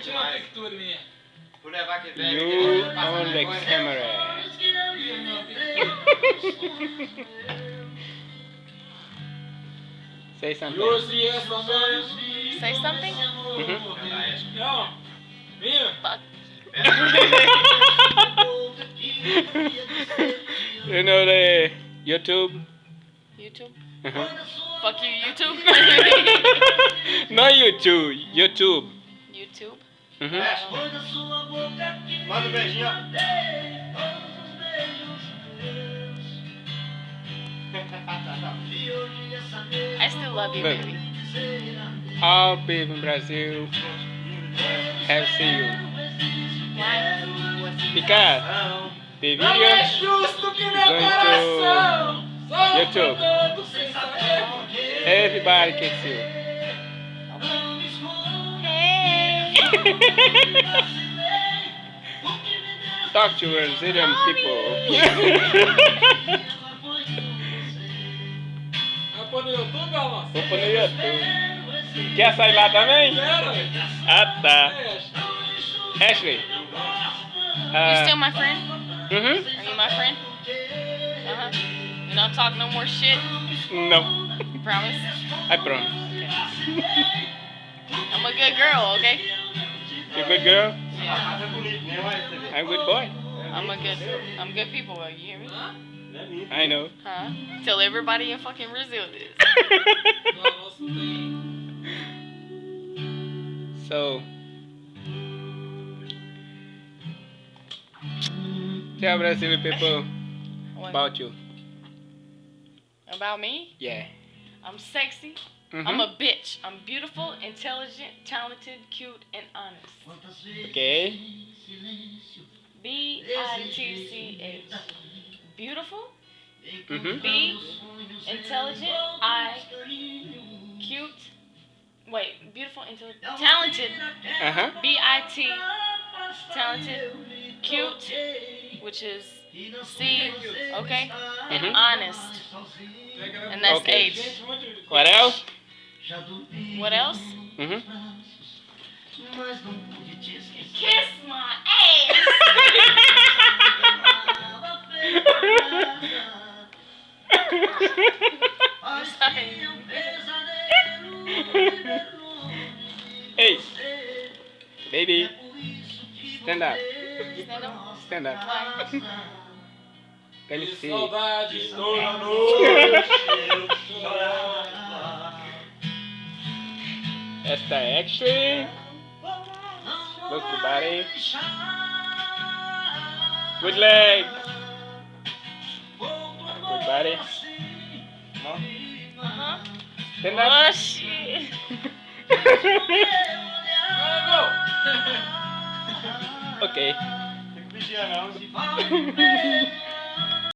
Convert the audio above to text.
Tira a pictura minha. Por levar que velho. You on the camera. Say something. Say something? No. Minha. Fuck. You know the YouTube? YouTube? Uh-huh. Fuck you, YouTube? Not YouTube, YouTube. YouTube? Mhm. Manda um beijinho, ó. I still love you, Look. baby. All people in Brazil have seen you. Why? Because the Não video é justo que meu going coração to YouTube. todo sem saber. Everybody can see you. Hey! Talk to Brazilian people. Vai pôr no YouTube, Alonso? Vou pôr no YouTube. Quer sair lá também? Quero. Ah, tá. É, Ashley. You still my friend? Mhm. Are you my friend? Uh-huh. You don't talk no more shit? No, You promise? I promise. I'm a good girl, okay? You good girl? Yeah. I'm good boy. I'm good people, you hear me? I know. Huh? Tell everybody in fucking Brazil this. no Alonso tem. So, tell Brazilian people What? about you. About me? Yeah. I'm sexy. Mhm. I'm a bitch. I'm beautiful, intelligent, talented, cute, and honest. Okay. B-I-T-C-H. Beautiful, Mhm. B, intelligent, I, cute. Wait, beautiful, intelligent, talented, Uh huh. B-I-T, talented, cute, which is C, okay, and Mhm. honest, and that's Okay. H. What else? What else? Mhm. Kiss my ass. I'm sorry. Hey, baby, stand up. Stand up. Stand up. Why? Let me Que see. saudade toda noite. Esta Ashley. Look the body. Good leg. Good body. Uh-huh. Stand Oh, up. shit. Okay. Tem que vigiar, não.